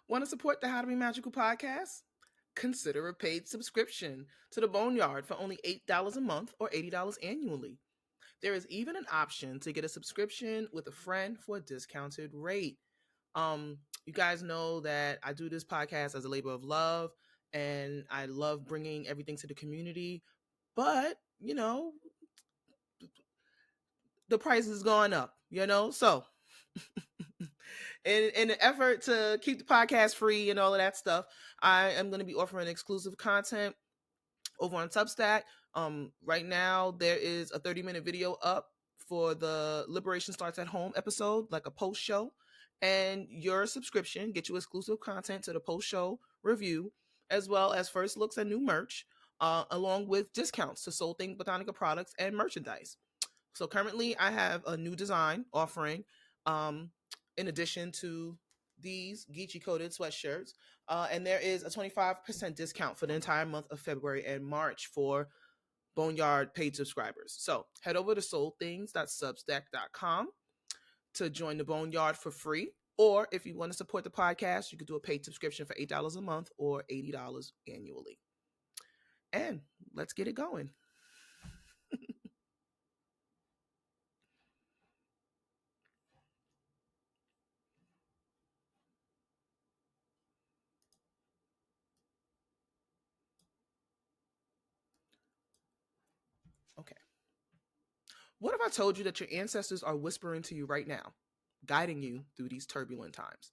Want to support the How to Be Magical podcast? Consider a paid subscription to the Boneyard for only $8 a month or $80 annually. There is even an option to get a subscription with a friend for a discounted rate. You guys know that I do this podcast as a labor of love, and I love bringing everything to the community. But the price has gone up. So in an effort to keep the podcast free and all of that stuff, I am going to be offering exclusive content over on Substack. Right now there is a 30-minute video up for the Liberation Starts at Home episode, like a post show, and your subscription gets you exclusive content to the post show review, as well as first looks at new merch, along with discounts to Soul Thing Botanica products and merchandise. So currently I have a new design offering, in addition to these Geechee coated sweatshirts. And there is a 25% discount for the entire month of February and March for Boneyard paid subscribers. So head over to soulthings.substack.com to join the Boneyard for free. Or if you want to support the podcast, you could do a paid subscription for $8 a month or $80 annually. And let's get it going. Okay. What if I told you that your ancestors are whispering to you right now, guiding you through these turbulent times?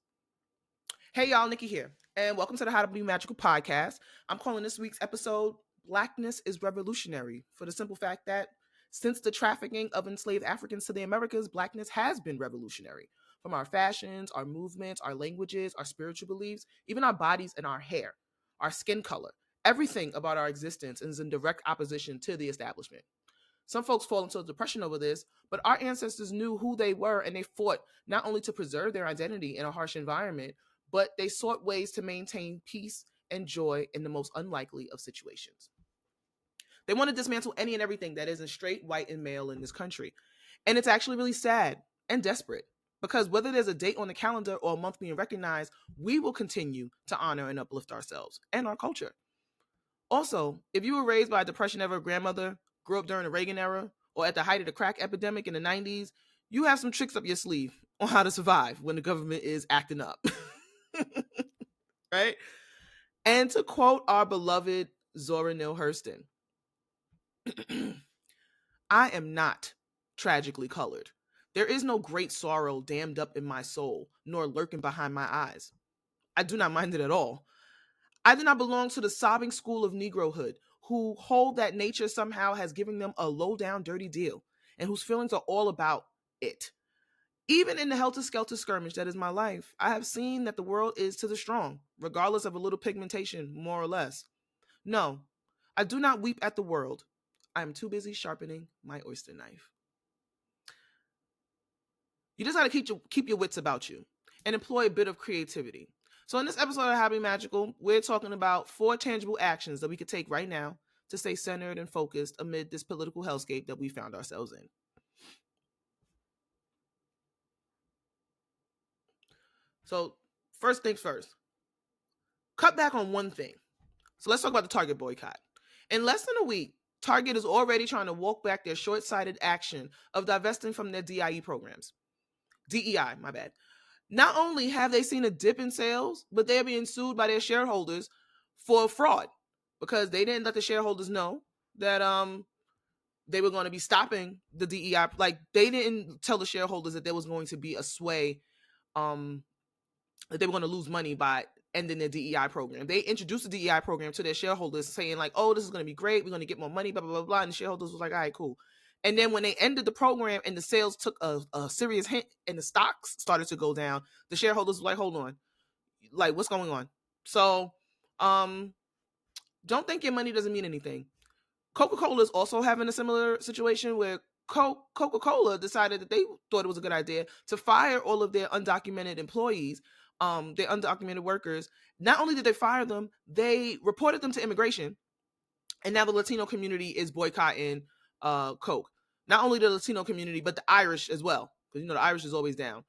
Hey y'all, Nikki here, and welcome to the How to Be Magical podcast. I'm calling this week's episode Blackness is Revolutionary, for the simple fact that since the trafficking of enslaved Africans to the Americas, blackness has been revolutionary. From our fashions, our movements, our languages, our spiritual beliefs, even our bodies and our hair, our skin color, everything about our existence is in direct opposition to the establishment. Some folks fall into depression over this, but our ancestors knew who they were and they fought not only to preserve their identity in a harsh environment, but they sought ways to maintain peace and joy in the most unlikely of situations. They want to dismantle any and everything that isn't straight, white, and male in this country. And it's actually really sad and desperate, because whether there's a date on the calendar or a month being recognized, we will continue to honor and uplift ourselves and our culture. Also, if you were raised by a Depression era grandmother, grew up during the Reagan era, or at the height of the crack epidemic in the 90s, you have some tricks up your sleeve on how to survive when the government is acting up. Right? And to quote our beloved Zora Neale Hurston, I am not tragically colored. There is no great sorrow dammed up in my soul, nor lurking behind my eyes. I do not mind it at all. I do not belong to the sobbing school of Negrohood, who hold that nature somehow has given them a low-down, dirty deal, and whose feelings are all about it. Even in the helter-skelter skirmish that is my life, I have seen that the world is to the strong, regardless of a little pigmentation, more or less. No, I do not weep at the world. I am too busy sharpening my oyster knife. You just got to keep your wits about you and employ a bit of creativity. So in this episode of How to Be Magical, we're talking about 4 tangible actions that we could take right now to stay centered and focused amid this political hellscape that we found ourselves in. So first things first, cut back on one thing. So let's talk about the Target boycott. In less than a week, Target is already trying to walk back their short-sighted action of divesting from their DIE programs. DEI, my bad. Not only have they seen a dip in sales, but they're being sued by their shareholders for fraud, because they didn't let the shareholders know that they were going to be stopping the DEI. Like, they didn't tell the shareholders that there was going to be a sway, that they were going to lose money by ending their DEI program. They introduced the DEI program to their shareholders saying like, oh, this is going to be great. We're going to get more money, blah, blah, blah, blah. And the shareholders was like, all right, cool. And then when they ended the program and the sales took a serious hit and the stocks started to go down, the shareholders were like, hold on, like, what's going on? So don't think your money doesn't mean anything. Coca-Cola is also having a similar situation where Coca-Cola decided that they thought it was a good idea to fire all of their undocumented employees, their undocumented workers. Not only did they fire them, they reported them to immigration, and now the Latino community is boycotting Coke. Not only the Latino community, but the Irish as well, because the Irish is always down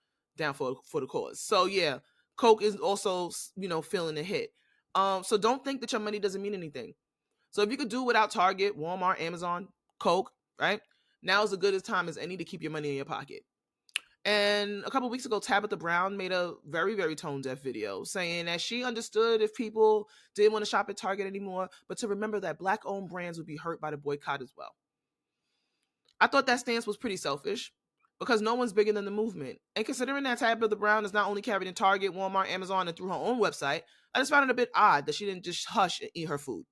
for the cause. So yeah, Coke is also, feeling the hit. So don't think that your money doesn't mean anything. So if you could do without Target, Walmart, Amazon, Coke, right? Now is as good a time as any to keep your money in your pocket. And a couple weeks ago, Tabitha Brown made a very, very tone deaf video saying that she understood if people didn't want to shop at Target anymore, but to remember that Black owned brands would be hurt by the boycott as well. I thought that stance was pretty selfish because no one's bigger than the movement. And considering that Tabitha Brown is not only carried in Target, Walmart, Amazon, and through her own website, I just found it a bit odd that she didn't just hush and eat her food.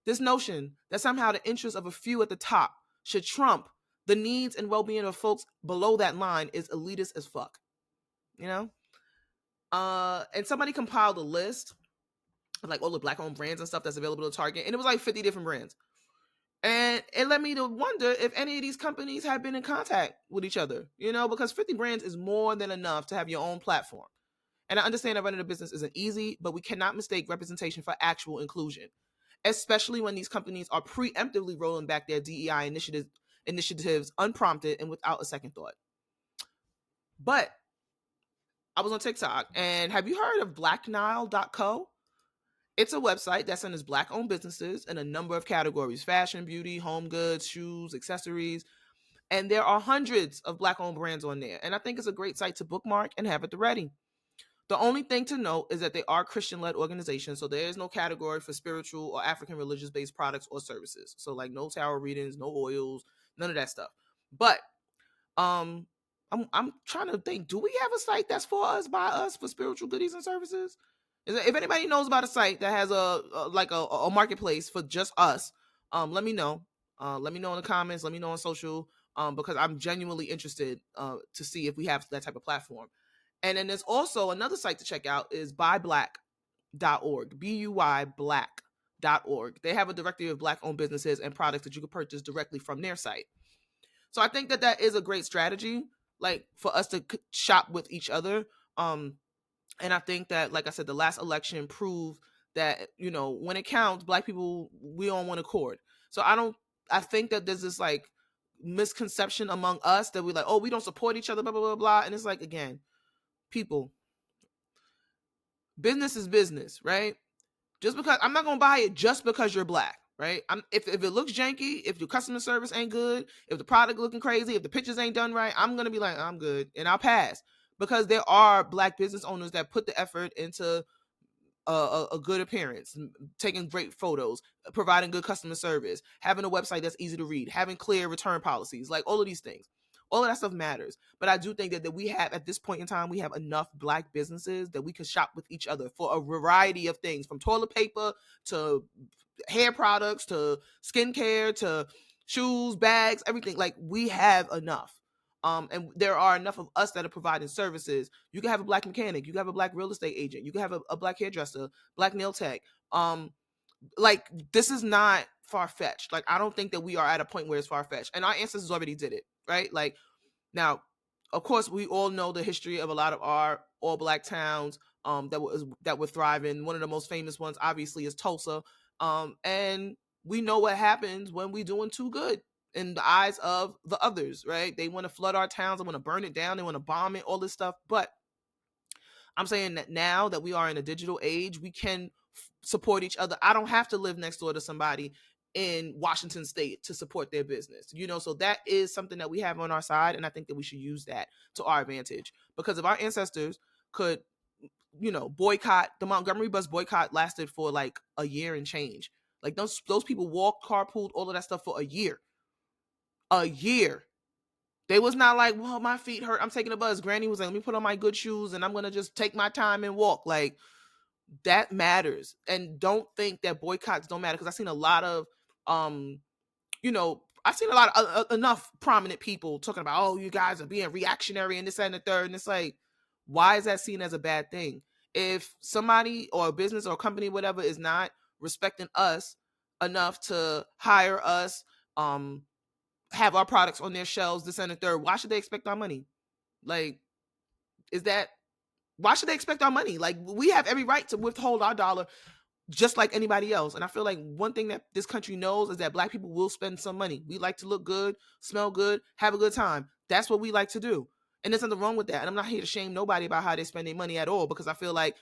This notion that somehow the interests of a few at the top should trump the needs and well-being of folks below that line is elitist as fuck. And somebody compiled a list of like all the Black-owned brands and stuff that's available at Target, and it was like 50 different brands. And it led me to wonder if any of these companies have been in contact with each other, because 50 brands is more than enough to have your own platform. And I understand that running a business isn't easy, but we cannot mistake representation for actual inclusion, especially when these companies are preemptively rolling back their DEI initiatives unprompted and without a second thought. But I was on TikTok, and have you heard of blacknile.co? It's a website that centers Black-owned businesses in a number of categories: fashion, beauty, home goods, shoes, accessories. And there are hundreds of Black-owned brands on there. And I think it's a great site to bookmark and have at the ready. The only thing to note is that they are Christian-led organizations, so there is no category for spiritual or African religious-based products or services. So like no tarot readings, no oils, none of that stuff. But I'm trying to think, do we have a site that's for us, by us, for spiritual goodies and services? If anybody knows about a site that has a marketplace for just us, let me know. Let me know in the comments. Let me know on social, because I'm genuinely interested to see if we have that type of platform. And then there's also another site to check out is buyblack.org, BUY black.org. They have a directory of Black-owned businesses and products that you can purchase directly from their site. So I think that is a great strategy, like for us to shop with each other. And I think that, like I said, the last election proved that, when it counts, Black people, we on one accord. So I think that there's this like misconception among us that we're like, oh, we don't support each other, blah, blah, blah, blah. And it's like, again, people, business is business, right? Just because I'm not going to buy it just because you're Black, right? If it looks janky, if your customer service ain't good, if the product looking crazy, if the pictures ain't done right, I'm going to be like, I'm good. And I'll pass. Because there are Black business owners that put the effort into a good appearance, taking great photos, providing good customer service, having a website that's easy to read, having clear return policies, like all of these things. All of that stuff matters. But I do think that we have, at this point in time, we have enough Black businesses that we can shop with each other for a variety of things, from toilet paper to hair products to skincare to shoes, bags, everything. Like, we have enough. And there are enough of us that are providing services. You can have a Black mechanic, you can have a Black real estate agent, you can have a Black hairdresser, Black nail tech. Like, this is not far-fetched. Like, I don't think that we are at a point where it's far-fetched. And our ancestors already did it, right? Like, now, of course, we all know the history of a lot of our all Black towns that were thriving. One of the most famous ones, obviously, is Tulsa. And we know what happens when we doing too good in the eyes of the others, right? They want to flood our towns, they want to burn it down, they want to bomb it, all this stuff. But I'm saying that now that we are in a digital age, we can support each other. I don't have to live next door to somebody in Washington State to support their business, so that is something that we have on our side, and I think that we should use that to our advantage. Because if our ancestors could, boycott, the Montgomery bus boycott lasted for like a year and change. Like, those people walked, carpooled, all of that stuff for a year. They was not like, well, my feet hurt, I'm taking a bus. Granny was like, let me put on my good shoes and I'm gonna just take my time and walk. Like, that matters. And don't think that boycotts don't matter, because I've seen a lot of enough prominent people talking about, oh, you guys are being reactionary and this and the third. And it's like, why is that seen as a bad thing? If somebody or a business or a company, whatever, is not respecting us enough to hire us, have our products on their shelves, this and the third, why should they expect our money? Like, why should they expect our money? Like, we have every right to withhold our dollar just like anybody else. And I feel like one thing that this country knows is that Black people will spend some money. We like to look good, smell good, have a good time. That's what we like to do. And there's nothing wrong with that. And I'm not here to shame nobody about how they spend their money at all, because I feel like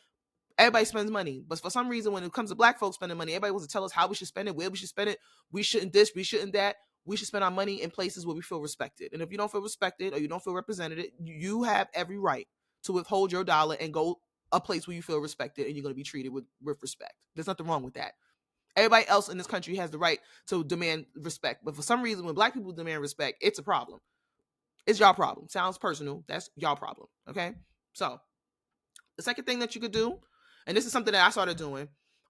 everybody spends money. But for some reason, when it comes to Black folks spending money, everybody wants to tell us how we should spend it, where we should spend it. We shouldn't this, we shouldn't that. We should spend our money in places where we feel respected. And if you don't feel respected or you don't feel represented, you have every right to withhold your dollar and go a place where you feel respected and you're going to be treated with respect. There's nothing wrong with that. Everybody else in this country has the right to demand respect. But for some reason, when Black people demand respect, it's a problem. It's y'all problem. Sounds personal. That's y'all problem. Okay? So the second thing that you could do, and this is something that I started doing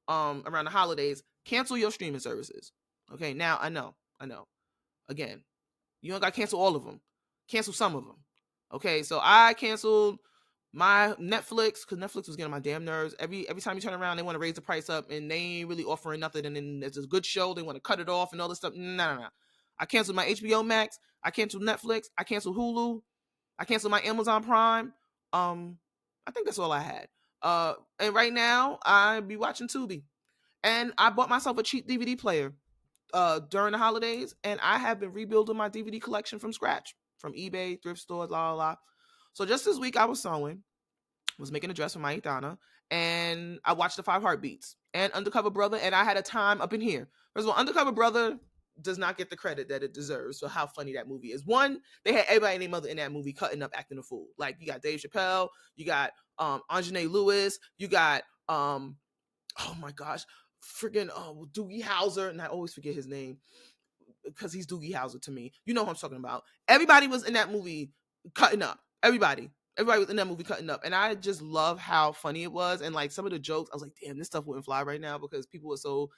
around the holidays, cancel your streaming services. Okay, now I know. Again, you don't got to cancel all of them. Cancel some of them. Okay, so I canceled my Netflix because Netflix was getting my damn nerves. Every time you turn around, they want to raise the price up and they ain't really offering nothing. And then there's a good show, they want to cut it off and all this stuff. No. I canceled my HBO Max. I canceled Netflix. I canceled Hulu. I canceled my Amazon Prime. I think that's all I had. And right now I be watching Tubi, and I bought myself a cheap DVD player during the holidays, and I have been rebuilding my DVD collection from scratch, from eBay, thrift stores, la. So just this week I was sewing, was making a dress for my Ithana, and I watched the 5 Heartbeats and Undercover Brother, and I had a time up in here. First of all, Undercover Brother does not get the credit that it deserves for how funny that movie is. One, they had everybody and their mother in that movie cutting up, acting a fool. Like, you got Dave Chappelle, you got Anjanae Lewis, you got oh my gosh, friggin' Doogie Howser, and I always forget his name because he's Doogie Howser to me. You know who I'm talking about. Everybody was in that movie cutting up. Everybody was in that movie cutting up, and I just love how funny it was. And like some of the jokes, I was like, damn, this stuff wouldn't fly right now because people were so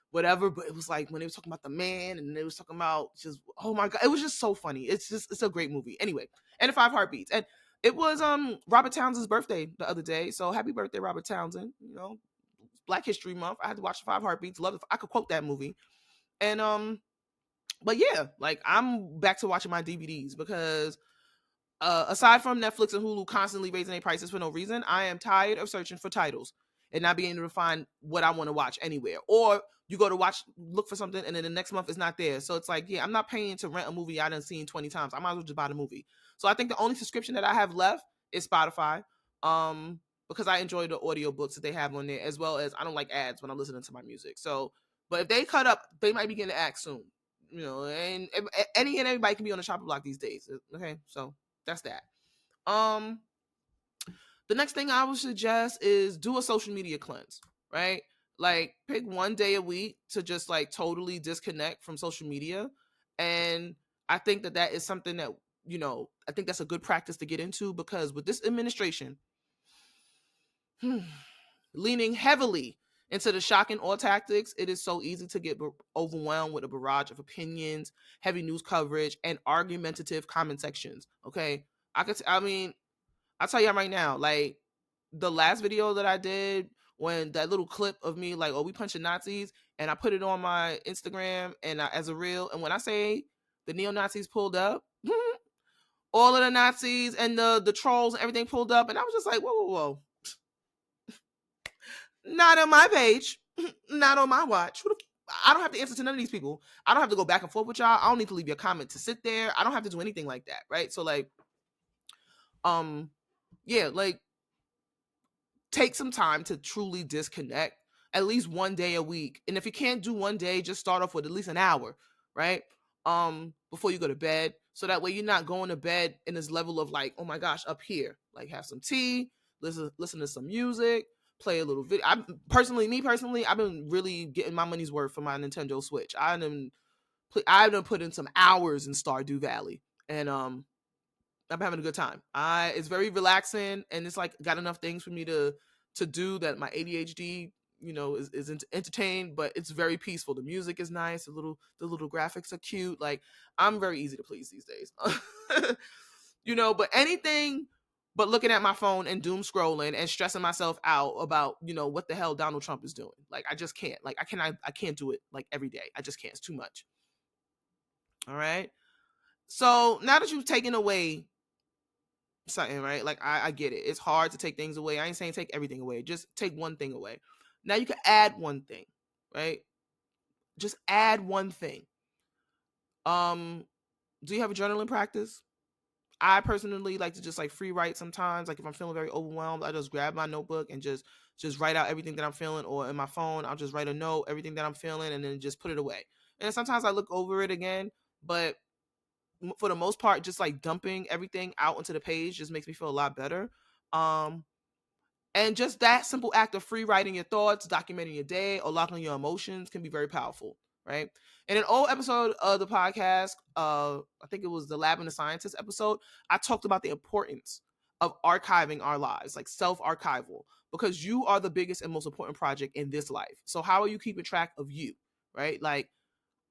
whatever. But it was like when they was talking about the man, and they was talking about just, oh my god, it was just so funny. It's a great movie. Anyway, and the 5 Heartbeats, and it was Robert Townsend's birthday the other day, so happy birthday, Robert Townsend. You know, Black History Month. I had to watch the 5 Heartbeats. Love it. I could quote that movie, and but yeah, like I'm back to watching my DVDs because aside from Netflix and Hulu constantly raising their prices for no reason, I am tired of searching for titles and not being able to find what I want to watch anywhere. Or you go to look for something, and then the next month it's not there. So it's like, yeah, I'm not paying to rent a movie I done seen 20 times. I might as well just buy the movie. So I think the only subscription that I have left is Spotify. Because I enjoy the audiobooks that they have on there, as well as I don't like ads when I'm listening to my music. So, but if they cut up, they might be getting an act soon. You know, and any and everybody can be on the chopping block these days. Okay, so that's that. The next thing I would suggest is do a social media cleanse, right? Like pick one day a week to just like totally disconnect from social media. And I think that is something that, you know, I think that's a good practice to get into, because with this administration leaning heavily into the shock and awe tactics, it is so easy to get overwhelmed with a barrage of opinions, heavy news coverage, and argumentative comment sections. Okay, I'll tell you right now, like the last video that I did, when that little clip of me like, oh, we punching Nazis, and I put it on my Instagram and as a reel, and when I say the neo-Nazis pulled up, all of the Nazis and the trolls and everything pulled up, and I was just like, whoa. Not on my page, not on my watch. I don't have to answer to none of these people. I don't have to go back and forth with y'all. I don't need to leave your comment to sit there. I don't have to do anything like that, right? So like, yeah, like take some time to truly disconnect at least one day a week. And if you can't do one day, just start off with at least an hour, right? Before you go to bed. So that way you're not going to bed in this level of like, oh my gosh, up here. Like have some tea, listen to some music, play a little video. Me personally, I've been really getting my money's worth for my Nintendo Switch. I've done put in some hours in Stardew Valley, and I'm having a good time. It's very relaxing, and it's like got enough things for me to do that my ADHD, you know, is entertained, but it's very peaceful. The music is nice. The little graphics are cute. Like I'm very easy to please these days, you know. But anything but looking at my phone and doom scrolling and stressing myself out about, you know, what the hell Donald Trump is doing. Like I just can't. Like I can't do it like every day. I just can't. It's too much. All right. So now that you've taken away something, right? Like I get it. It's hard to take things away. I ain't saying take everything away. Just take one thing away. Now you can add one thing, right? Just add one thing. Do you have a journaling practice? I personally like to just like free write sometimes. Like if I'm feeling very overwhelmed, I just grab my notebook and just write out everything that I'm feeling, or in my phone, I'll just write a note, everything that I'm feeling, and then just put it away. And sometimes I look over it again, but for the most part, just like dumping everything out onto the page just makes me feel a lot better. Um, and just that simple act of free writing your thoughts, documenting your day, or locking your emotions can be very powerful, right? In an old episode of the podcast, I think it was the Lab and the Scientist episode, I talked about the importance of archiving our lives, like self-archival, because you are the biggest and most important project in this life. So how are you keeping track of you, right? Like,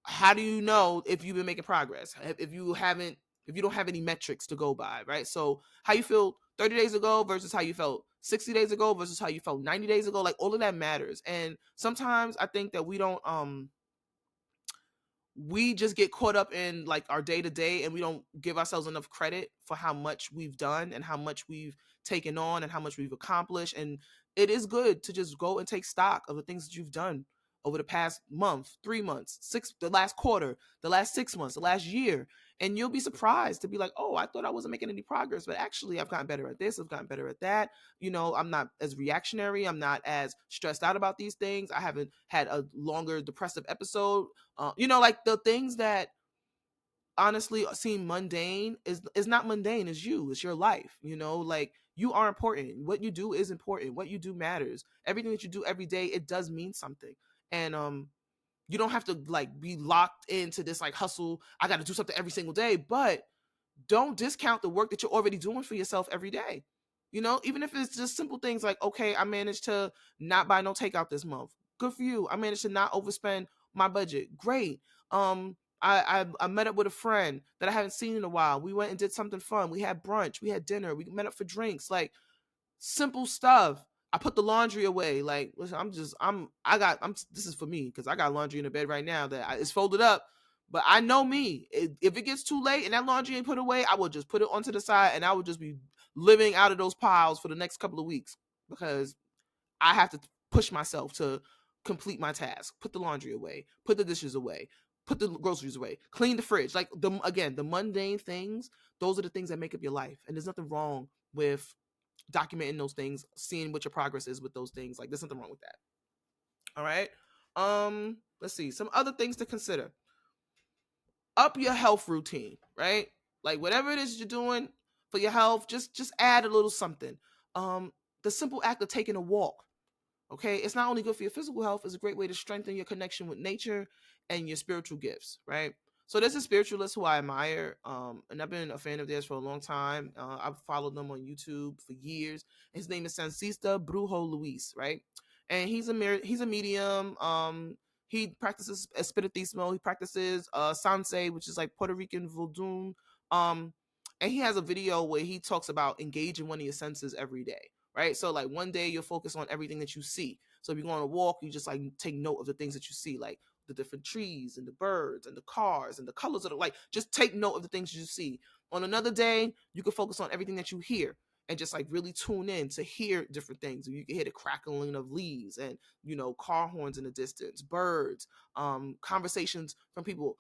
how do you know if you've been making progress, if you haven't, if you don't have any metrics to go by, right? So how you feel 30 days ago versus how you felt 60 days ago versus how you felt 90 days ago, like all of that matters. And sometimes I think that we just get caught up in like our day to day, and we don't give ourselves enough credit for how much we've done and how much we've taken on and how much we've accomplished. And it is good to just go and take stock of the things that you've done over the past month, 3 months, the last quarter, the last 6 months, the last year. And you'll be surprised to be like, oh, I thought I wasn't making any progress, but actually I've gotten better at this, I've gotten better at that. I'm not as reactionary, I'm not as stressed out about these things, I haven't had a longer depressive episode. Like the things that honestly seem mundane is not mundane. It's you. It's your life. Like you are important. What you do is important. What you do matters. Everything that you do every day, it does mean something. And you don't have to like be locked into this like hustle. I got to do something every single day, but don't discount the work that you're already doing for yourself every day. Even if it's just simple things like, okay, I managed to not buy no takeout this month. Good for you. I managed to not overspend my budget. Great. I met up with a friend that I haven't seen in a while. We went and did something fun. We had brunch. We had dinner. We met up for drinks. Like simple stuff. I put the laundry away. Like, listen, this is for me because I got laundry in the bed right now it's folded up. But I know me. If it gets too late and that laundry ain't put away, I will just put it onto the side and I will just be living out of those piles for the next couple of weeks because I have to push myself to complete my task. Put the laundry away. Put the dishes away. Put the groceries away. Clean the fridge. Like the mundane things. Those are the things that make up your life. And there's nothing wrong with documenting those things, seeing what your progress is with those things. Like there's nothing wrong with that. All right. Let's see. Some other things to consider. Up your health routine, right? Like whatever it is you're doing for your health, just add a little something. The simple act of taking a walk. Okay, it's not only good for your physical health, it's a great way to strengthen your connection with nature and your spiritual gifts, right? So there's a spiritualist who I admire, and I've been a fan of theirs for a long time. I've followed them on YouTube for years. His name is Sancista Brujo Luis, right? And he's a medium. He practices espiritismo. He practices sanse, which is like Puerto Rican voodoo. Um, and he has a video where he talks about engaging one of your senses every day, right? So like one day you'll focus on everything that you see. So if you go on a walk, you just like take note of the things that you see, like the different trees and the birds and the cars and the colors of the like. Just take note of the things you see. On another day, you can focus on everything that you hear and just like really tune in to hear different things. You can hear the crackling of leaves and car horns in the distance, birds, conversations from people,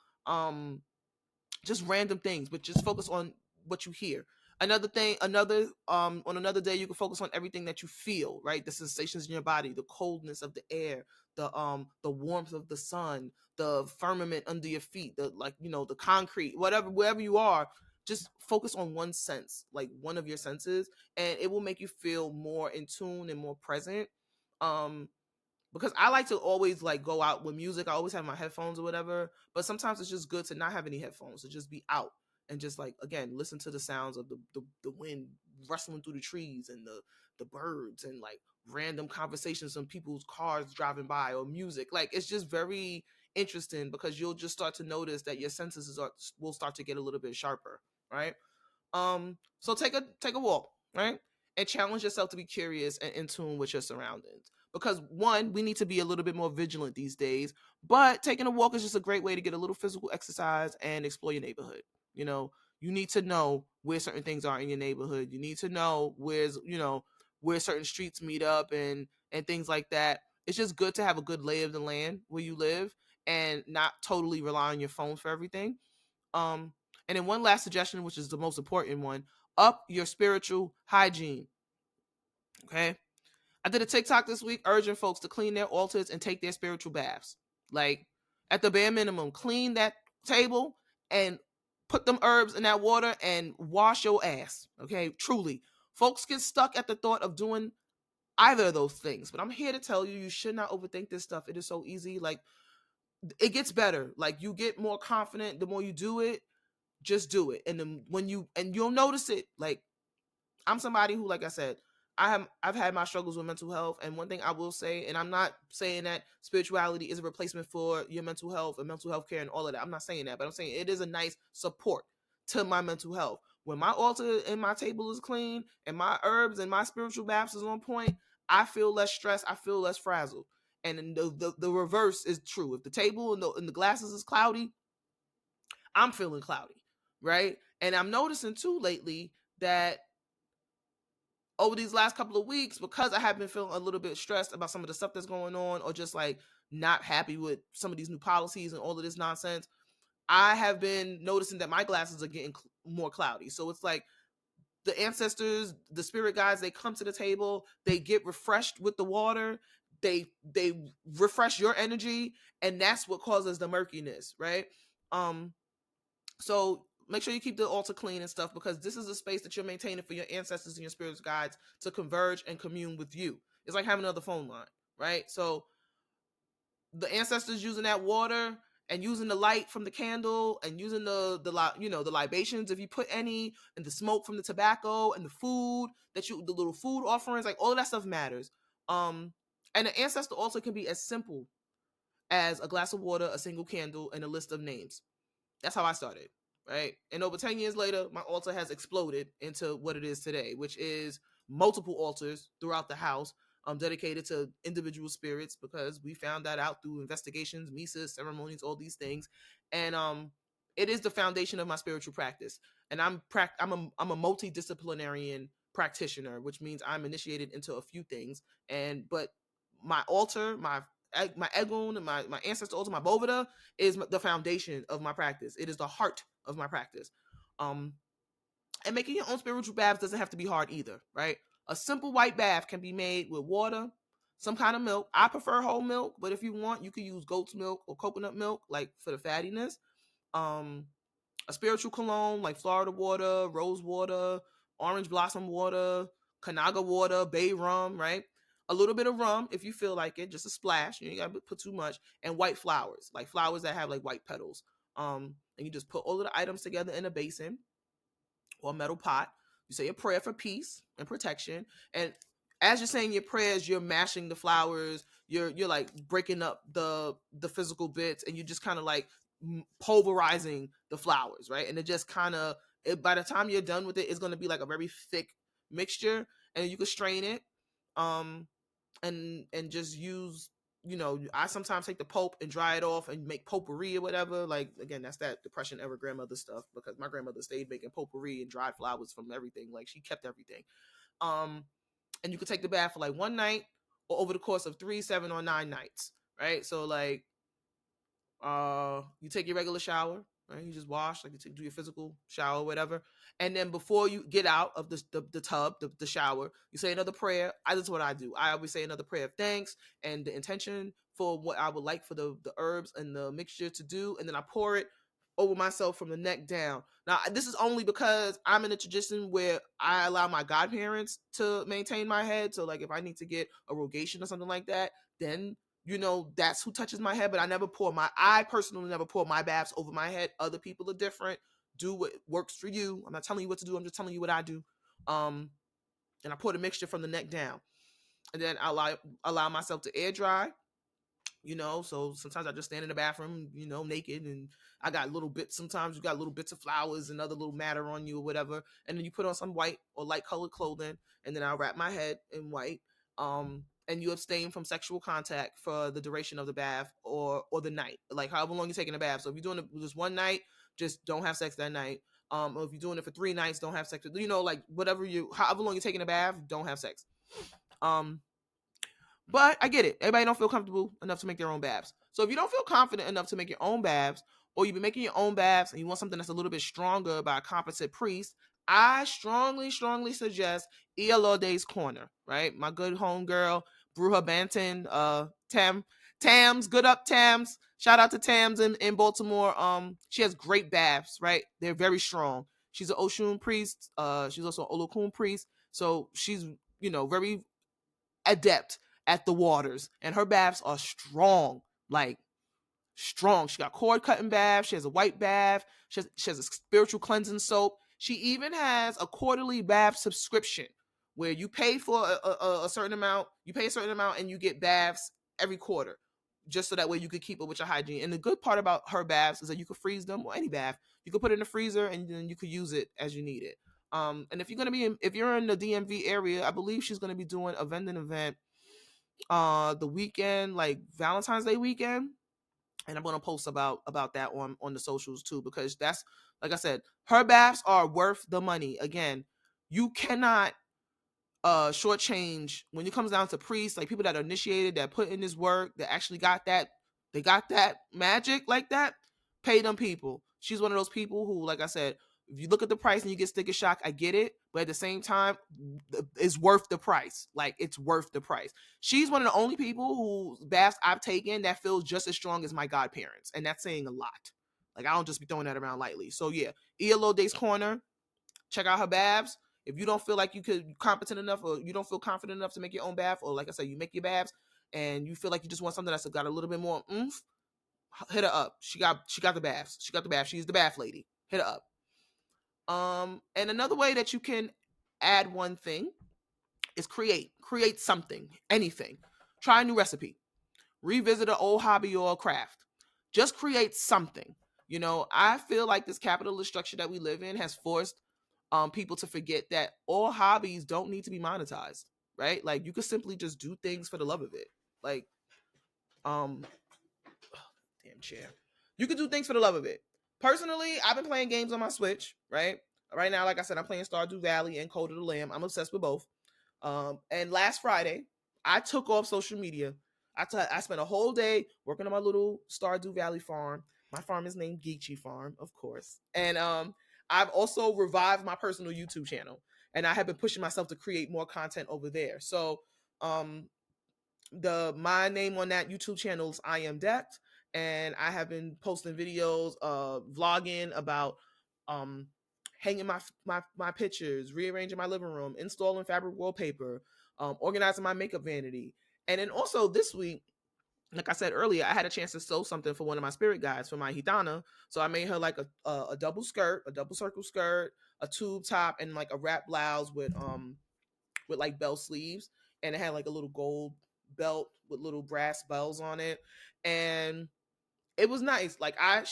just random things, but just focus on what you hear. On another day you can focus on everything that you feel, right? The sensations in your body, the coldness of the air, the warmth of the sun, the firmament under your feet, the concrete, whatever, wherever you are. Just focus on one sense, like one of your senses, and it will make you feel more in tune and more present. um because I like to always like go out with music. I always have my headphones or whatever, but sometimes it's just good to not have any headphones, to just be out and just like again listen to the sounds of the wind rustling through the trees and the birds and like random conversations on people's cars driving by or music. Like it's just very interesting because you'll just start to notice that your senses will start to get a little bit sharper, right? So take a walk, right? And challenge yourself to be curious and in tune with your surroundings. Because one, we need to be a little bit more vigilant these days, but taking a walk is just a great way to get a little physical exercise and explore your neighborhood. You need to know where certain things are in your neighborhood. You need to know where certain streets meet up and things like that. It's just good to have a good lay of the land where you live and not totally rely on your phone for everything. Um, And then one last suggestion, which is the most important one, up your spiritual hygiene. Okay. I did a TikTok this week urging folks to clean their altars and take their spiritual baths. Like, at the bare minimum, clean that table and put them herbs in that water and wash your ass. Okay. Truly. Folks get stuck at the thought of doing either of those things. But I'm here to tell you, you should not overthink this stuff. It is so easy. Like, it gets better. Like, you get more confident the more you do it. Just do it. And then you'll notice it. Like, I'm somebody who, like I said, I've had my struggles with mental health, and one thing I will say, and I'm not saying that spirituality is a replacement for your mental health and mental health care and all of that. I'm not saying that, but I'm saying it is a nice support to my mental health. When my altar and my table is clean and my herbs and my spiritual baths is on point, I feel less stressed. I feel less frazzled. And then the reverse is true. If the table and the glasses is cloudy, I'm feeling cloudy, right? And I'm noticing too lately that over these last couple of weeks, because I have been feeling a little bit stressed about some of the stuff that's going on, or just like not happy with some of these new policies and all of this nonsense, I have been noticing that my glasses are getting more cloudy. So it's like the ancestors, the spirit guides, they come to the table, they get refreshed with the water, they refresh your energy, and that's what causes the murkiness, right? So make sure you keep the altar clean and stuff, because this is a space that you're maintaining for your ancestors and your spirits guides to converge and commune with you. It's like having another phone line, right? So the ancestors using that water and using the light from the candle and using the libations, if you put any, and the smoke from the tobacco and the food the little food offerings, like all of that stuff matters. And the ancestor altar can be as simple as a glass of water, a single candle, and a list of names. That's how I started, right? And over 10 years later, my altar has exploded into what it is today, which is multiple altars throughout the house, dedicated to individual spirits, because we found that out through investigations, misas, ceremonies, all these things. And it is the foundation of my spiritual practice. And I'm a multidisciplinarian practitioner, which means I'm initiated into a few things. But my altar, my egun, and my ancestor altar, my boveda, is the foundation of my practice. It is the heart of my practice. And making your own spiritual baths doesn't have to be hard either, right? A simple white bath can be made with water, some kind of milk. I prefer whole milk, but if you want, you can use goat's milk or coconut milk, like for the fattiness. Um, a spiritual cologne like Florida water, rose water, orange blossom water, Kanaga water, bay rum, right? A little bit of rum if you feel like it, just a splash. You ain't gotta put too much. And white flowers, like flowers that have like white petals. And you just put all of the items together in a basin or a metal pot. You say a prayer for peace and protection. And as you're saying your prayers, you're mashing the flowers. You're like breaking up the physical bits, and you're just kind of like pulverizing the flowers, right? And it just kind of, by the time you're done with it, it's going to be like a very thick mixture, and you can strain it, and just use, I sometimes take the pulp and dry it off and make potpourri or whatever. Like, again, that's that depression era grandmother stuff, because my grandmother stayed making potpourri and dried flowers from everything. Like, she kept everything. And you could take the bath for like one night or over the course of 3, 7, or 9 nights, right? So like, you take your regular shower, right? You just wash, like do your physical shower, whatever. And then before you get out of the tub, the shower, you say another prayer. That's what I do. I always say another prayer of thanks and the intention for what I would like for the herbs and the mixture to do. And then I pour it over myself from the neck down. Now, this is only because I'm in a tradition where I allow my godparents to maintain my head. So like, if I need to get a rogation or something like that, then that's who touches my head. But I personally never pour my baths over my head. Other people are different. Do what works for you. I'm not telling you what to do. I'm just telling you what I do. And I pour the mixture from the neck down, and then I allow myself to air dry. So sometimes I just stand in the bathroom, naked, and I got sometimes you got little bits of flowers and other little matter on you or whatever. And then you put on some white or light colored clothing, and then I wrap my head in white. And you abstain from sexual contact for the duration of the bath or the night, like however long you're taking a bath. So if you're doing it just one night, just don't have sex that night. Or if you're doing it for 3 nights, don't have sex. Like however long you're taking a bath, don't have sex. But I get it. Everybody don't feel comfortable enough to make their own baths. So if you don't feel confident enough to make your own baths, or you've been making your own baths and you want something that's a little bit stronger by a competent priest, I strongly, strongly suggest Elorde's Corner, right? My good homegirl, Bruja Banton, Tams, good up Tams. Shout out to Tams in Baltimore. She has great baths, right? They're very strong. She's an Oshun priest. She's also an Olokun priest. So she's, very adept at the waters. And her baths are strong. Like strong. She got cord cutting bath. She has a white bath. She has a spiritual cleansing soap. She even has a quarterly bath subscription where you pay for a certain amount. You pay a certain amount and you get baths every quarter, just so that way you could keep up with your hygiene. And the good part about her baths is that you could freeze them, or any bath. You could put it in the freezer and then you could use it as you need it. And if you're in the DMV area, I believe she's gonna be doing a vending event the weekend, like Valentine's Day weekend, and I'm gonna post about that on the socials too, because that's, like I said, her baths are worth the money. Again, you cannot shortchange when it comes down to priests, like people that are initiated, that put in this work, that actually got that, they got that magic like that. Pay them people. She's one of those people who, like I said, if you look at the price and you get sticker shock, I get it, but at the same time, it's worth the price. Like, it's worth the price. She's one of the only people whose baths I've taken that feels just as strong as my godparents, and that's saying a lot. Like, I don't just be throwing that around lightly. So yeah, Elorde's Corner. Check out her baths. If you don't feel like you could competent enough, or you don't feel confident enough to make your own bath, or like I said, you make your baths and you feel like you just want something that's got a little bit more oomph, hit her up. She got the baths. She got the bath. She's the bath lady. Hit her up. And another way that you can add one thing is create something, anything. Try a new recipe. Revisit an old hobby or a craft. Just create something. I feel like this capitalist structure that we live in has forced people to forget that all hobbies don't need to be monetized, right? Like, you could simply just do things for the love of it. Like, damn chair. You could do things for the love of it. Personally, I've been playing games on my Switch, right? Right now, like I said, I'm playing Stardew Valley and Code of the Lamb. I'm obsessed with both. And last Friday, I took off social media. I spent a whole day working on my little Stardew Valley farm. My farm is named Geechee Farm, of course. And I've also revived my personal YouTube channel, and I have been pushing myself to create more content over there. So my name on that YouTube channel is I Am Decked, and I have been posting videos, vlogging about hanging my pictures, rearranging my living room, installing fabric wallpaper, organizing my makeup vanity. And then also this week, like I said earlier, I had a chance to sew something for one of my spirit guides, for my Hitana. So I made her like a double skirt, a double circle skirt, a tube top, and like a wrap blouse with like bell sleeves, and it had like a little gold belt with little brass bells on it, and it was nice. Like, I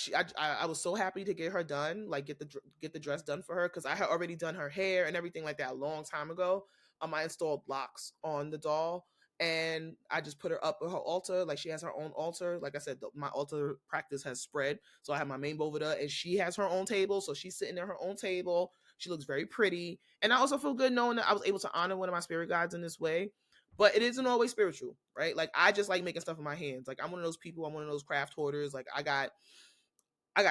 was so happy to get her done, like get the dress done for her, because I had already done her hair and everything like that a long time ago. I installed locks on the doll, and I just put her up at her altar. Like, she has her own altar. Like I said, my altar practice has spread, so I have my main Bovida, and she has her own table, so she's sitting at her own table. She looks very pretty, and I also feel good knowing that I was able to honor one of my spirit guides in this way. But it isn't always spiritual, right? Like, I just like making stuff in my hands. Like, I'm one of those people. I'm one of those craft hoarders. Like, I got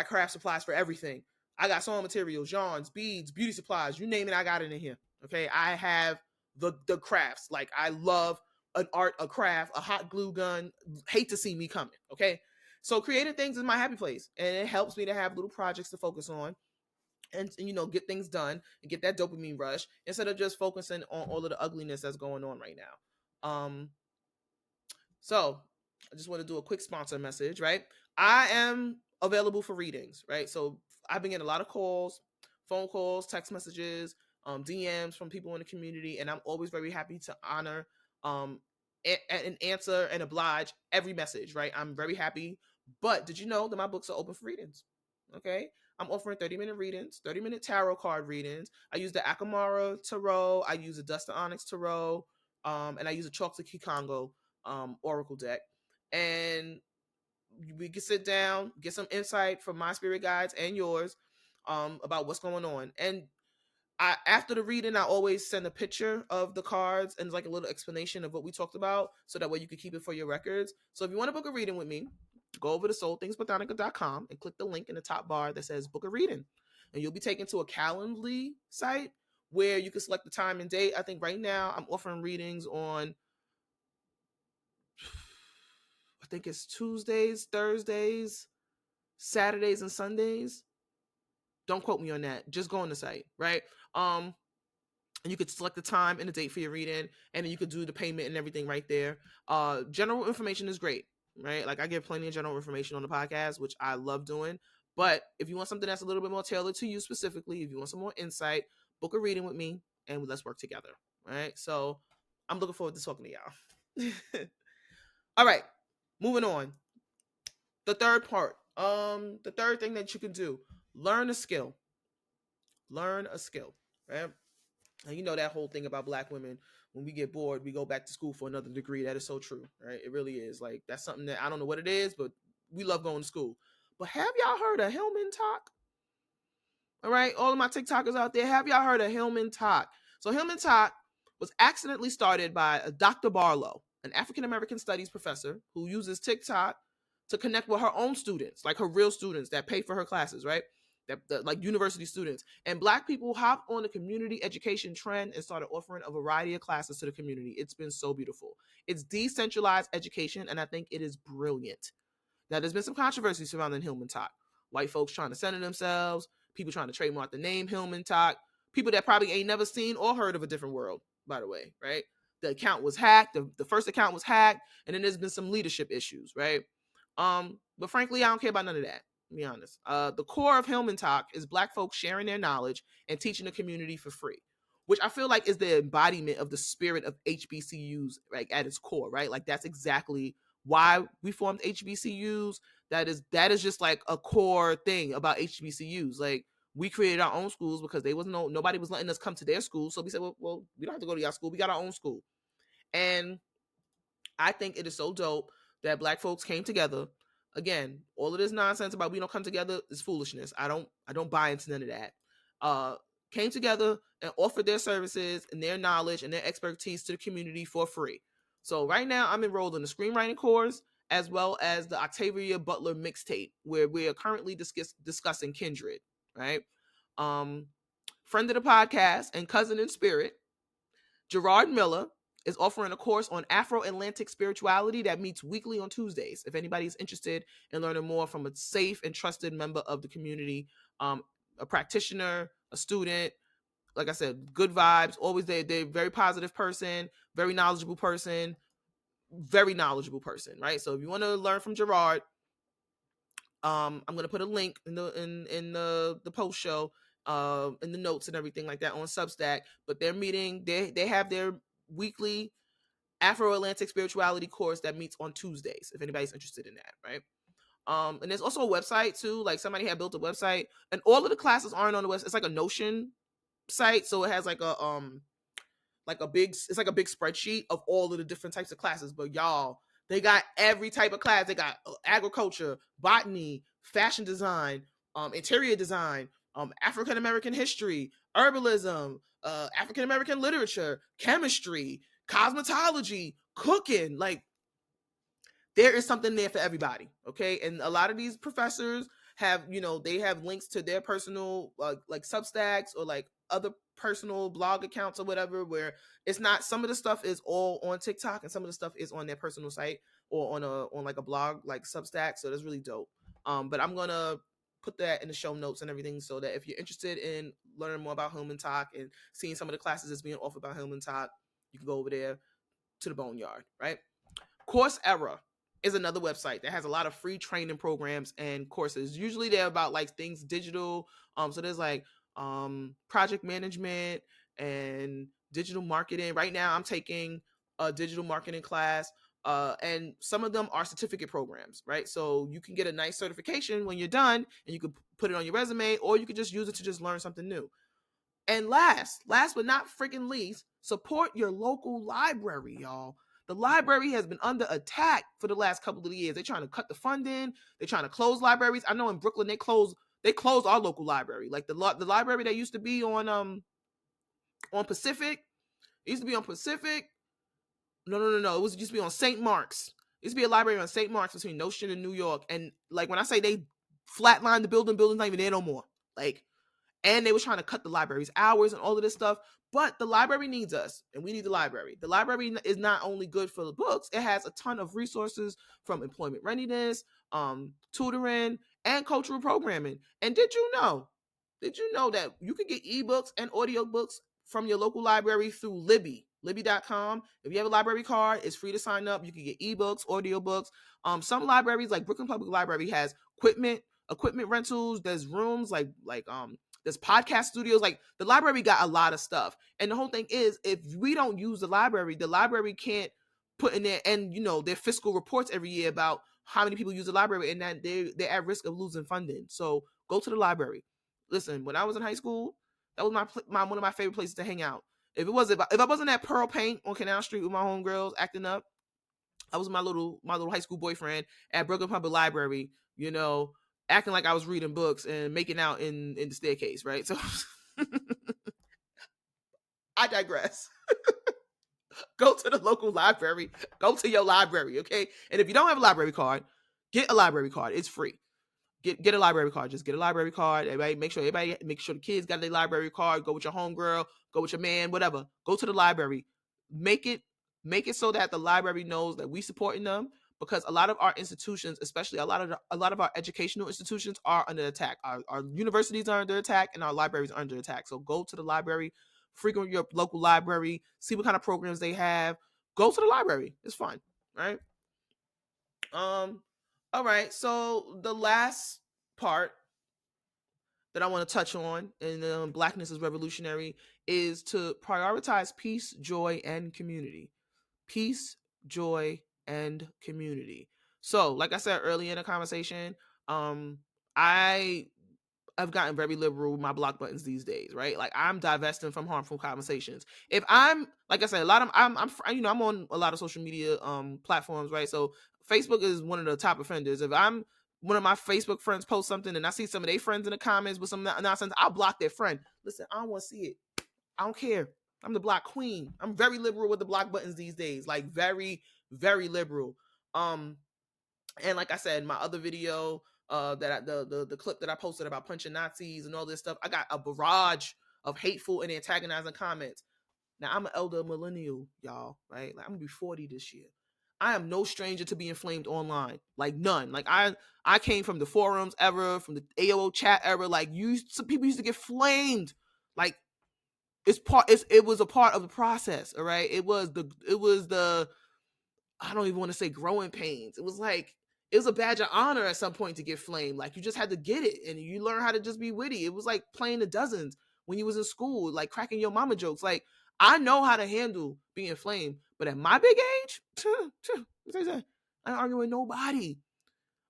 craft supplies for everything. I got sewing materials, yarns, beads, beauty supplies, you name it, I got it in here. Okay, I have the crafts. Like, I love an art, a craft, a hot glue gun. Hate to see me coming. Okay, so creating things is my happy place, and it helps me to have little projects to focus on, and get things done and get that dopamine rush, instead of just focusing on all of the ugliness that's going on right now. So I just want to do a quick sponsor message, right? I am available for readings, right? So I've been getting a lot of calls, phone calls, text messages, DMs from people in the community, and I'm always very happy to honor and answer and oblige every message, right? I'm very happy. But did you know that my books are open for readings? Okay. I'm offering 30-minute readings, 30-minute tarot card readings. I use the Akamara Tarot. I use the Dust of Onyx Tarot. And I use a Chalk to Kikongo Oracle deck. And we can sit down, get some insight from my spirit guides and yours about what's going on. And after the reading, I always send a picture of the cards and like a little explanation of what we talked about, so that way you can keep it for your records. So if you want to book a reading with me, go over to soulthingsbotanica.com and click the link in the top bar that says book a reading. And you'll be taken to a Calendly site where you can select the time and date. I think right now I'm offering readings on, I think it's Tuesdays, Thursdays, Saturdays, and Sundays. Don't quote me on that. Just go on the site, right? And you could select the time and the date for your reading, and then you could do the payment and everything right there. General information is great, right? Like I give plenty of general information on the podcast, which I love doing. But if you want something that's a little bit more tailored to you specifically, if you want some more insight, book a reading with me and let's work together, right? So I'm looking forward to talking to y'all. All right, moving on. The third part, the third thing that you can do, learn a skill. Learn a skill, right? And you know that whole thing about Black women, when we get bored, we go back to school for another degree. That is so true, right? It really is. Like, that's something that I don't know what it is, but we love going to school. But have y'all heard of Hillman Talk? All right, all of my TikTokers out there, have y'all heard of Hillman Talk? So Hillman Talk was accidentally started by a Dr. Barlow, an African-American studies professor who uses TikTok to connect with her own students, like her real students that pay for her classes, right? That like university students. And Black people hopped on the community education trend and started offering a variety of classes to the community. It's been so beautiful. It's decentralized education, and I think it is brilliant. Now, there's been some controversy surrounding Hillman Talk. White folks trying to center themselves, people trying to trademark the name Hillman Talk, people that probably ain't never seen or heard of a different world, by the way, right? The account was hacked. The first account was hacked, and then there's been some leadership issues, right? But frankly, I don't care about none of that. To be honest, the core of Hillman Talk is Black folks sharing their knowledge and teaching the community for free, which I feel like is the embodiment of the spirit of HBCUs, like at its core, right? Like that's exactly why we formed HBCUs. That is just like a core thing about HBCUs. Like we created our own schools because nobody was letting us come to their school, so we said, well, we don't have to go to y'all school. We got our own school, and I think it is so dope that Black folks came together. Again, all of this nonsense about we don't come together is foolishness. I don't buy into none of that. Came together and offered their services and their knowledge and their expertise to the community for free. So right now I'm enrolled in the screenwriting course as well as the Octavia Butler mixtape, where we are currently discussing Kindred, right? Friend of the podcast and cousin in spirit, Gerard Miller, is offering a course on Afro-Atlantic spirituality that meets weekly on Tuesdays. If anybody's interested in learning more from a safe and trusted member of the community, a practitioner, a student, like I said, good vibes, always they're very positive person, very knowledgeable person, right? So if you want to learn from Gerard, I'm gonna put a link in the post show, in the notes and everything like that on Substack. But they're meeting, they have their weekly Afro-Atlantic spirituality course that meets on Tuesdays, if anybody's interested in that, right? And there's also a website too, like somebody had built a website, and all of the classes aren't on the website. It's like a Notion site, so it has like a big spreadsheet of all of the different types of classes. But y'all, they got every type of class. They got agriculture, botany, fashion design, interior design, African American history, herbalism, African American literature, chemistry, cosmetology, cooking. Like there is something there for everybody, okay? And a lot of these professors have, they have links to their personal like Substacks or like other personal blog accounts or whatever, where it's not, some of the stuff is all on TikTok and some of the stuff is on their personal site or on like a blog like Substack. So that's really dope. But I'm gonna put that in the show notes and everything, so that if you're interested in learning more about Hillman Talk and seeing some of the classes that's being offered by Hillman Talk, you can go over there to the Boneyard, right? Coursera is another website that has a lot of free training programs and courses. Usually they're about like things digital. So there's like project management and digital marketing. Right now I'm taking a digital marketing class, and some of them are certificate programs, right? So you can get a nice certification when you're done and you can put it on your resume, or you can just use it to just learn something new. And last but not freaking least, support your local library, y'all. The library has been under attack for the last couple of years. They're trying to cut the funding. They're trying to close libraries. I know in Brooklyn they closed our local library. Like the library that used to be on Pacific. It used to be on Pacific. No. It used to be on St. Mark's. There used to be a library on St. Mark's between Nostrand and New York. And like when I say they flatlined the building's not even there no more. Like, and they was trying to cut the library's hours and all of this stuff. But the library needs us, and we need the library. The library is not only good for the books, it has a ton of resources from employment readiness, tutoring, and cultural programming. And did you know that you can get ebooks and audiobooks from your local library through Libby.com? If you have a library card, it's free to sign up. You can get ebooks, audiobooks. Some libraries, like Brooklyn Public Library, has equipment rentals. There's rooms there's podcast studios. Like, the library got a lot of stuff. And the whole thing is, if we don't use the library can't put in there, and their fiscal reports every year about how many people use the library, and that they're at risk of losing funding. So go to the library. Listen, when I was in high school, that was my one of my favorite places to hang out. If I wasn't at Pearl Paint on Canal Street with my homegirls acting up, I was my little high school boyfriend at Brooklyn Public Library, acting like I was reading books and making out in the staircase, right? So I digress. Go to the local library. Go to your library, okay? And if you don't have a library card, get a library card. It's free. Get a library card. Just get a library card. Everybody make sure the kids got their library card. Go with your homegirl. Go with your man. Whatever. Go to the library. Make it so that the library knows that we supporting them, because a lot of our institutions, especially a lot of our educational institutions, are under attack. Our universities are under attack, and our libraries are under attack. So go to the library, frequent your local library, see what kind of programs they have. Go to the library. It's fun, right? All right. So the last part that I want to touch on in Blackness is Revolutionary is to prioritize peace, joy, and community. Peace, joy, and community. So, like I said earlier in the conversation, I have gotten very liberal with my block buttons these days, right? Like, I'm divesting from harmful conversations. If I'm, like I said, a lot of I'm on a lot of social media platforms, right? So Facebook is one of the top offenders. If I'm one of my Facebook friends post something and I see some of their friends in the comments with some nonsense, I'll block their friend. Listen, I don't want to see it. I don't care. I'm the block queen. I'm very liberal with the block buttons these days. Like, very, very liberal. And like I said, my other video, the clip that I posted about punching Nazis and all this stuff, I got a barrage of hateful and antagonizing comments. Now, I'm an elder millennial, y'all, right? Like, I'm gonna be 40 this year. I am no stranger to being flamed online. Like, none. Like, I came from the forums era, from the AOL chat era. Like, some people used to get flamed. Like, it was a part of the process, all right? It was the I don't even want to say growing pains. It was a badge of honor at some point to get flamed. Like, you just had to get it, and you learn how to just be witty. It was like playing the dozens when you was in school, like cracking your mama jokes. Like, I know how to handle being flamed, but at my big age, I ain't arguing with nobody.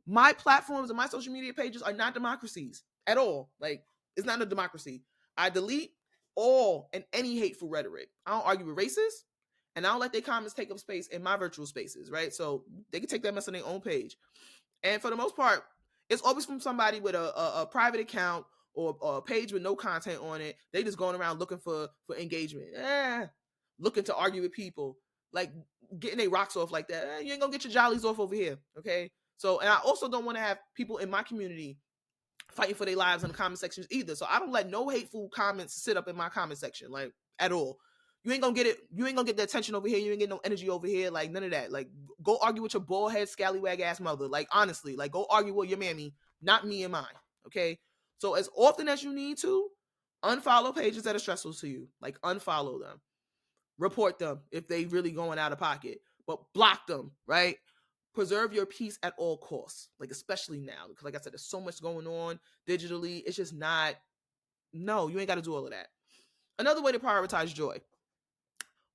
My platforms and my social media pages are not democracies at all. Like, it's not a democracy. I delete all and any hateful rhetoric. I don't argue with racists, and I don't let their comments take up space in my virtual spaces, right? So they can take that mess on their own page. And for the most part, it's always from somebody with a private account or a page with no content on it. They just going around looking for engagement, looking to argue with people, like getting their rocks off like that. You ain't gonna get your jollies off over here, okay? So, and I also don't want to have people in my community fighting for their lives in the comment sections either. So I don't let no hateful comments sit up in my comment section, like, at all. You ain't gonna get it. You ain't gonna get the attention over here. You ain't get no energy over here. Like, none of that. Like, go argue with your bald head, scallywag ass mother. Like, honestly, like, go argue with your mammy, not me and mine. Okay. So as often as you need to, unfollow pages that are stressful to you. Like, unfollow them, report them if they really going out of pocket, but block them. Right. Preserve your peace at all costs. Like, especially now, because like I said, there's so much going on digitally. It's just not. No, you ain't got to do all of that. Another way to prioritize joy.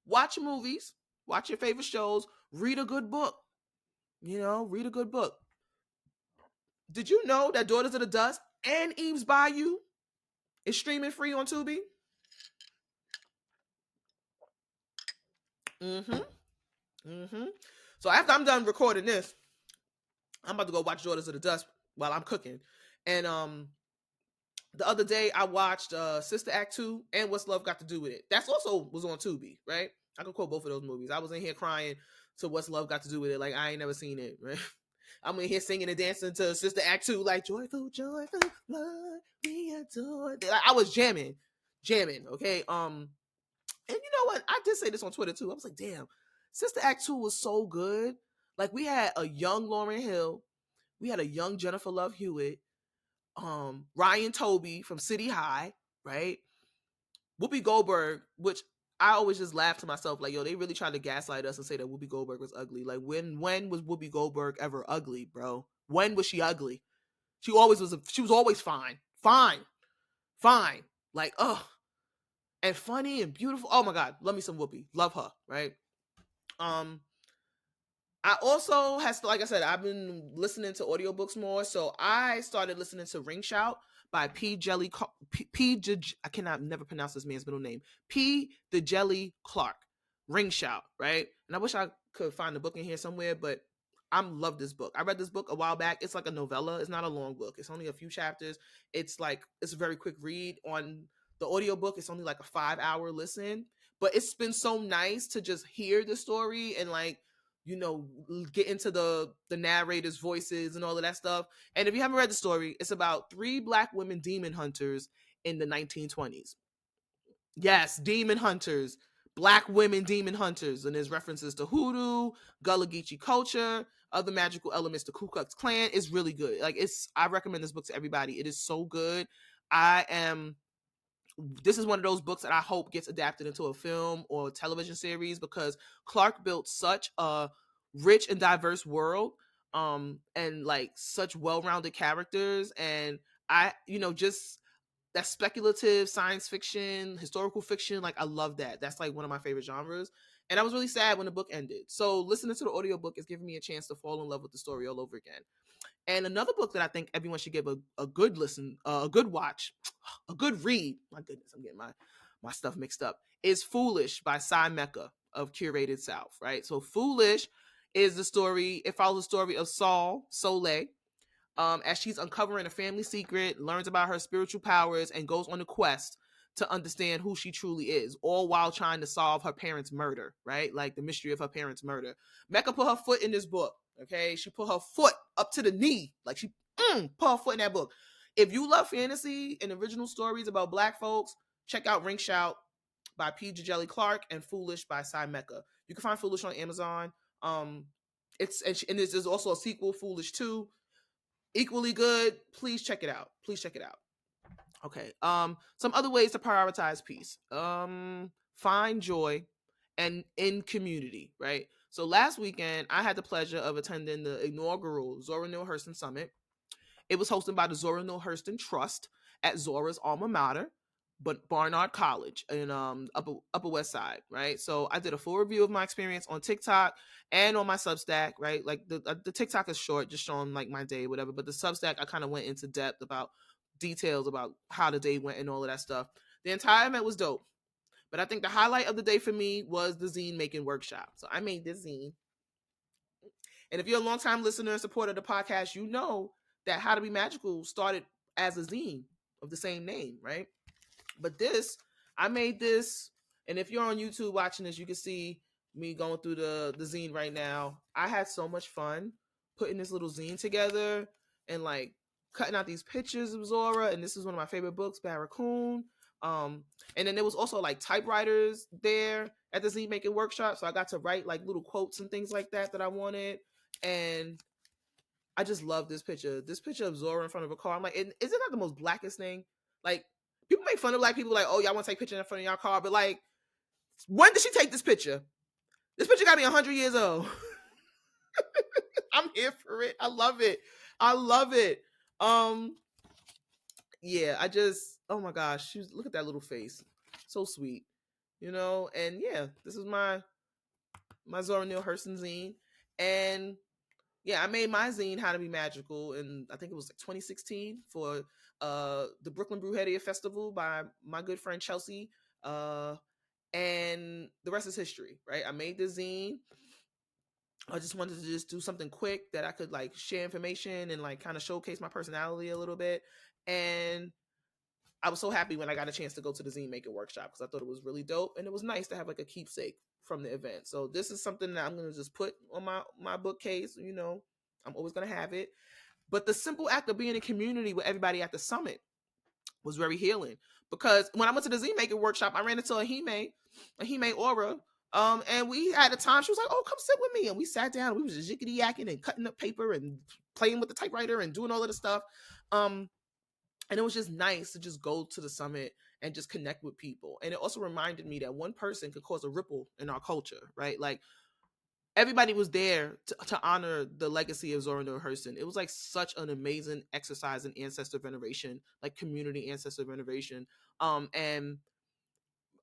Watch movies, watch your favorite shows, read a good book. Read a good book. Did you know that Daughters of the Dust and Eve's Bayou is streaming free on Tubi? So after I'm done recording this, I'm about to go watch Daughters of the Dust while I'm cooking. And the other day I watched Sister Act 2 and What's Love Got to Do with It. That's also was on Tubi, right? I could quote both of those movies. I was in here crying to What's Love Got to Do with It. Like, I ain't never seen it, right? I'm in here singing and dancing to Sister Act 2, like, joyful, joyful, Lord, we adore. Like, I was jamming, okay? And you know what? I did say this on Twitter, too. I was like, damn, Sister Act 2 was so good. Like, we had a young Lauryn Hill. We had a young Jennifer Love Hewitt. Ryan Toby from City High, right? Whoopi Goldberg, which I always just laugh to myself, like, yo, they really tried to gaslight us and say that Whoopi Goldberg was ugly. Like, when was Whoopi Goldberg ever ugly, bro? When was she ugly? She was always fine. Fine. Like, ugh. And funny and beautiful. Oh my God. Love me some Whoopi. Love her, right? I also like I said, I've been listening to audiobooks more. So I started listening to Ring Shout by I cannot never pronounce this man's middle name. P. the Jelly Clark. Ring Shout, right? And I wish I could find the book in here somewhere, but I love this book. I read this book a while back. It's like a novella. It's not a long book. It's only a few chapters. It's a very quick read. On the audiobook, it's only like a 5-hour listen. But it's been so nice to just hear the story and get into the narrator's voices and all of that stuff. And if you haven't read the story, it's about 3 Black women demon hunters in the 1920s. Yes, demon hunters, Black women demon hunters. And there's references to hoodoo, Gullah Geechee culture, other magical elements, the Ku Klux Klan. Is really good. I recommend this book to everybody. It is so good. This is one of those books that I hope gets adapted into a film or a television series, because Clark built such a rich and diverse world, and like such well-rounded characters. And just that speculative science fiction, historical fiction, like I love that. That's like one of my favorite genres. And I was really sad when the book ended. So listening to the audiobook is giving me a chance to fall in love with the story all over again. And another book that I think everyone should give a good listen, a good watch, a good read. My goodness, I'm getting my stuff mixed up. Is Foolish by Cy Mecca of Curated South, right? So Foolish is the story. It follows the story of Soleil, as she's uncovering a family secret, learns about her spiritual powers, and goes on a quest to understand who she truly is, all while trying to solve her parents' murder, right? Like the mystery of her parents' murder. Mecca put her foot in this book, okay? She put her foot up to the knee. Like she put her foot in that book. If you love fantasy and original stories about Black folks, check out Ring Shout by P. Jelly Clark and Foolish by Cy Mecca. You can find Foolish on Amazon. There's also a sequel, Foolish 2. Equally good. Please check it out. Okay. Some other ways to prioritize peace. Find joy and in community, right? So last weekend, I had the pleasure of attending the inaugural Zora Neale Hurston Summit. It was hosted by the Zora Neale Hurston Trust at Zora's alma mater, but Barnard College in Upper West Side, right? So I did a full review of my experience on TikTok and on my Substack, right? Like the TikTok is short, just showing like my day, whatever. But the Substack, I kind of went into depth about details about how the day went and all of that stuff. The entire event was dope. But I think the highlight of the day for me was the zine making workshop. So I made this zine. And if you're a longtime listener and supporter of the podcast, you know that How to Be Magical started as a zine of the same name, right? But I made this, and if you're on YouTube watching this, you can see me going through the zine right now. I had so much fun putting this little zine together and like cutting out these pictures of Zora. And this is one of my favorite books, Barracoon. And then there was also like typewriters there at the zine making workshop. So I got to write like little quotes and things like that I wanted. And I just love this picture. This picture of Zora in front of a car. I'm like, isn't that the most Blackest thing? Like, people make fun of Black people, like, oh, y'all want to take a picture in front of y'all car. But like, when did she take this picture? This picture got to be 100 years old. I'm here for it. I love it. Yeah, oh my gosh, look at that little face. So sweet, and yeah, this is my Zora Neale Hurston zine. And yeah, I made my zine How to Be Magical, and I think it was like 2016 for the Brooklyn Brujeria Festival by my good friend Chelsea. And the rest is history, right? I made the zine. I just wanted to just do something quick that I could like share information and like kind of showcase my personality a little bit. And I was so happy when I got a chance to go to the zine making workshop, because I thought it was really dope, and it was nice to have like a keepsake from the event. So this is something that I'm going to just put on my bookcase. You know, I'm always going to have it. But the simple act of being in community with everybody at the summit was very healing, because when I went to the Z Maker workshop, I ran into a Hime Aura. And we had a time. She was like, "Oh, come sit with me," and we sat down. We was just yickety yakking and cutting up paper and playing with the typewriter and doing all of the stuff. And it was just nice to just go to the summit and just connect with people. And it also reminded me that one person could cause a ripple in our culture, right? Like, everybody was there to honor the legacy of Zora Neale Hurston. It was like such an amazing exercise in ancestor veneration, like community ancestor veneration. And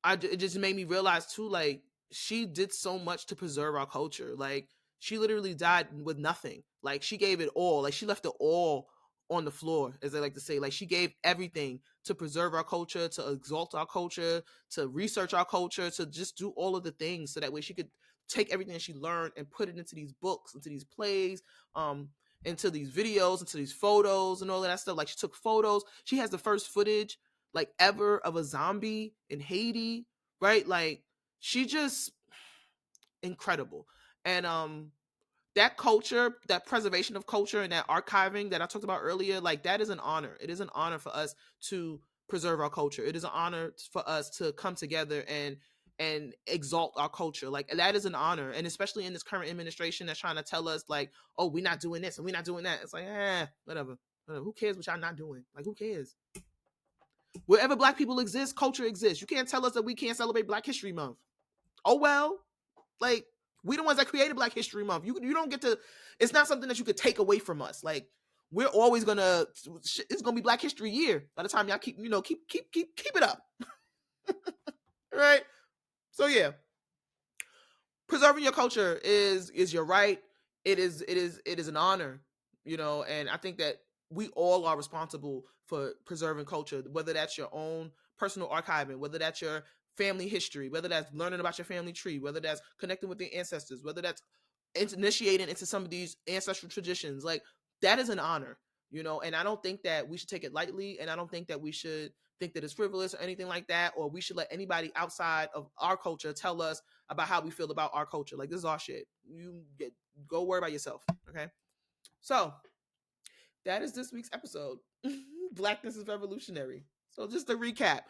it just made me realize too, like, she did so much to preserve our culture. Like, she literally died with nothing. Like, she gave it all. Like, she left it all on the floor, as I like to say. Like, she gave everything to preserve our culture, to exalt our culture, to research our culture, to just do all of the things so that way she could take everything she learned and put it into these books, into these plays, into these videos, into these photos and all of that stuff. Like, she took photos. She has the first footage like ever of a zombie in Haiti, right? Like, she just incredible. And that culture, that preservation of culture and that archiving that I talked about earlier, like, that is an honor. It is an honor for us to preserve our culture. It is an honor for us to come together and exalt our culture. Like, that is an honor. And especially in this current administration that's trying to tell us, like, oh, we're not doing this and we're not doing that. It's like, whatever. Who cares what y'all not doing? Like, who cares? Wherever Black people exist, culture exists. You can't tell us that we can't celebrate Black History Month. Oh, well, like, we the ones that created Black History Month. You don't get to, it's not something that you could take away from us. Like, we're always gonna, it's gonna be Black History Year by the time y'all keep it up. Right? So yeah, preserving your culture is your right. It is an honor, and I think that we all are responsible for preserving culture, whether that's your own personal archiving, whether that's your family history, whether that's learning about your family tree, whether that's connecting with your ancestors, whether that's initiating into some of these ancestral traditions. Like, that is an honor, and I don't think that we should take it lightly, and I don't think that we should think that it's frivolous or anything like that, or we should let anybody outside of our culture tell us about how we feel about our culture. Like, this is our shit. Go worry about yourself. Okay. So that is this week's episode. Blackness is revolutionary. So just to recap,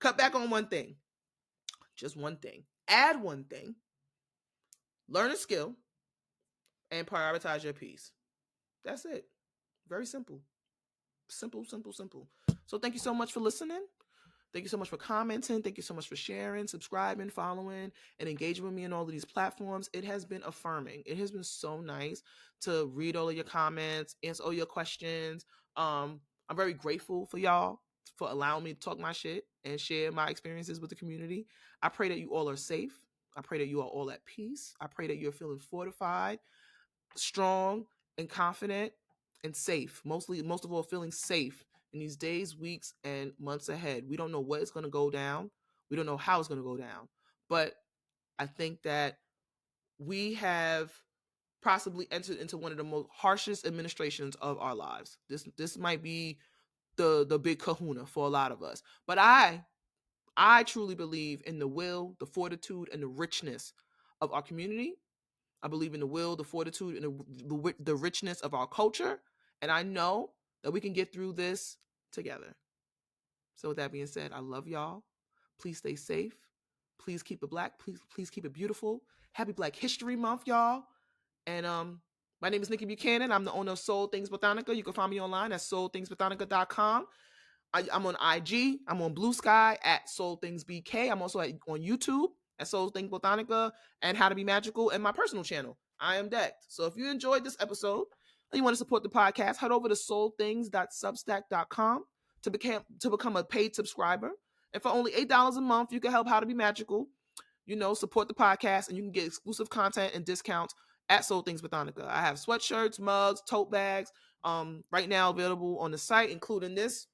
cut back on one thing, just one thing, add one thing, learn a skill, and prioritize your peace. That's it. Very simple. Simple, simple, simple. So thank you so much for listening. Thank you so much for commenting. Thank you so much for sharing, subscribing, following, and engaging with me on all of these platforms. It has been affirming. It has been so nice to read all of your comments, answer all your questions. I'm very grateful for y'all for allowing me to talk my shit and share my experiences with the community. I pray that you all are safe. I pray that you are all at peace. I pray that you're feeling fortified, strong, and confident, and safe. Most of all, feeling safe in these days, weeks, and months ahead. We don't know what is going to go down. We don't know how it's going to go down. But I think that we have possibly entered into one of the most harshest administrations of our lives. This might be the big kahuna for a lot of us. But I truly believe in the will, the fortitude, and the richness of our community. I believe in the will, the fortitude, and the richness of our culture. And I know that we can get through this together. So with that being said, I love y'all. Please stay safe. Please keep it Black. Please keep it beautiful. Happy Black History Month, y'all. And my name is Nikki Buchanan. I'm the owner of Soul Things Botanica. You can find me online at soulthingsbotanica.com. I'm on IG. I'm on Blue Sky at Soul Things BK. I'm also on YouTube at Soul Things Botanica and How to Be Magical, and my personal channel, I Am Decked. So if you enjoyed this episode and you want to support the podcast, head over to soulthings.substack.com to become a paid subscriber. And for only $8 a month, you can help How to Be Magical, support the podcast, and you can get exclusive content and discounts at Soul Things Botanica. I have sweatshirts, mugs, tote bags, right now available on the site, including this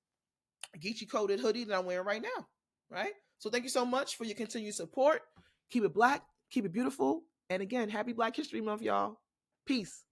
Geechee coated hoodie that I'm wearing right now, right? So thank you so much for your continued support. Keep it Black, keep it beautiful, and again, happy Black History Month, y'all. Peace.